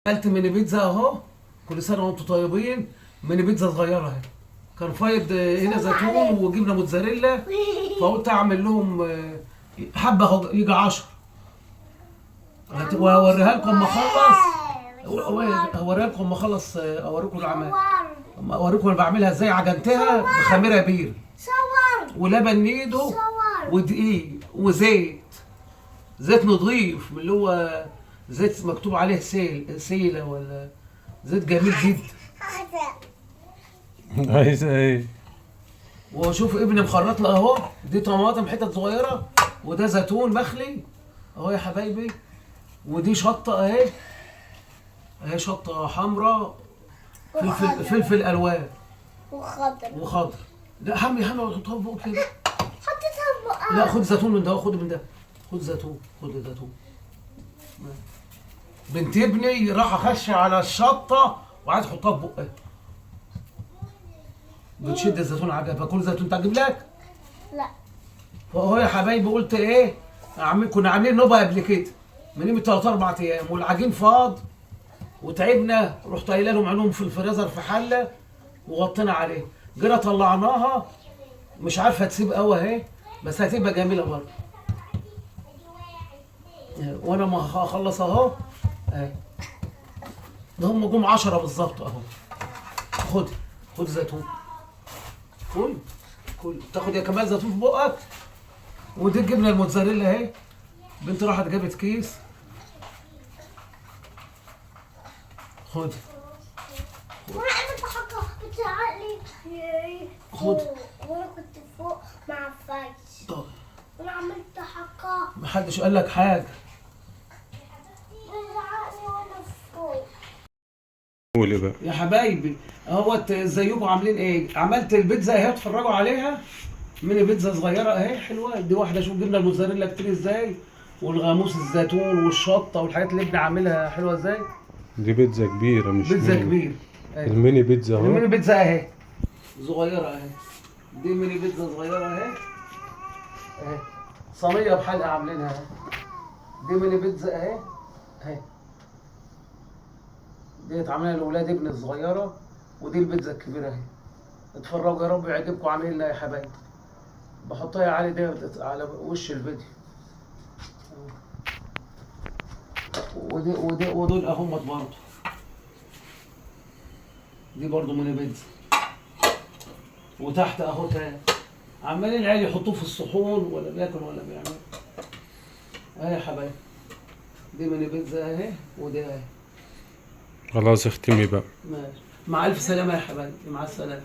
اكلت ميني بيتزا اهو. كل سنه وانتم طيبين. ميني بيتزا صغيره اهي. كان فايض هنا زيتون وجبنه موتزاريلا، فقلت اعمل لهم حبه اهو يجي 10. وهوريها لكم اما اخلص. هوريها لكم اما اخلص، اوريكم العمل. اوريكم انا بعملها ازاي. عجنتها بخميره بير ولبن نيدو ودقيق وزيت. زيت نضيف من اللي هو زيت مكتوب عليه سيلة ولا زيت جميل جدا. عايز ايه؟ وشوف ابني مخرط له اهو. دي طماطم حتت صغيره، وده زيتون مخلي اهو يا حبايبي. ودي شطه اهي. اهي شطه حمراء، فلفل الوان وخضر. لا حمي حطها في بقك كده. حطيتها في بقها. لا خد زيتون من ده، خد من ده. خد زيتون، خد زيتون. بنت ابني راح اخش على الشطه وعايز احطها في بقها. بتشد الزيتون عجبها. كل زيتون تعجب لك؟ لا. فهو يا حبايبي قلت ايه، كنا عاملين نوبه قبل كده من قيمه 3 4 ايام، والعجين فاض وتعبنا. رحت قايله لهم عينهم في الفريزر في حله وغطينا عليه. جينا طلعناها، مش عارفه تسيب قوي اهي، بس هتبقى جميله برضه. وانا ما هخلص اهو اهي. ده هم جم 10 بالظبط اهو. خد خد زيتون. كل تاخد يا كمال زيتون في بقك. ودي الجبنه الموتزاريلا اهي. بنت راحت جابت كيس. خد وانا عملت حاجة بتعقلي. خد. وانا كنت فوق مع الفايز. طب وانا عملت حاجة محدش قال لك حاجه. بتعقلي وانا فوق. قولي بقى. يا حبايبي اهوت ازيكم عاملين ايه؟ عملت البيتزا اهي، اتفرجوا عليها. ميني بيتزا صغيره اهي حلوه. دي واحده. شوف جبنا الموتزاريلا كتير ازاي، والغاموس الزيتون والشطه والحاجات اللي ابني عاملها حلوه ازاي. دي بيتزا كبيرة مش بيتزا ميني. كبير اهي. الميني بيتزا اهو. الميني بيتزا اهي صغيره اهي. دي ميني بيتزا صغيره اهي. اهي صينيه بحلقه عاملينها اهي. دي ميني بيتزا اهي اهي. ديت عاملها لاولاد ابني الصغيره. ودي البيتزا الكبيره اهي. اتفرجوا يا رب يعجبكم عاملنا يا حبايبي. بحطها يا علي ديت على وش الفيديو. ودول اهمت برضه. دي برضه ميني بيتزا. وتحت اهو تاني. عمالين العيال يحطوه في الصحون ولا بياكل ولا بيعمل. اهي يا حبايبي. دي ميني بيتزا اهي ودي اهي. خلاص اختمي بقى. ماشي. مع الف سلامه يا حبايبي. مع السلامه.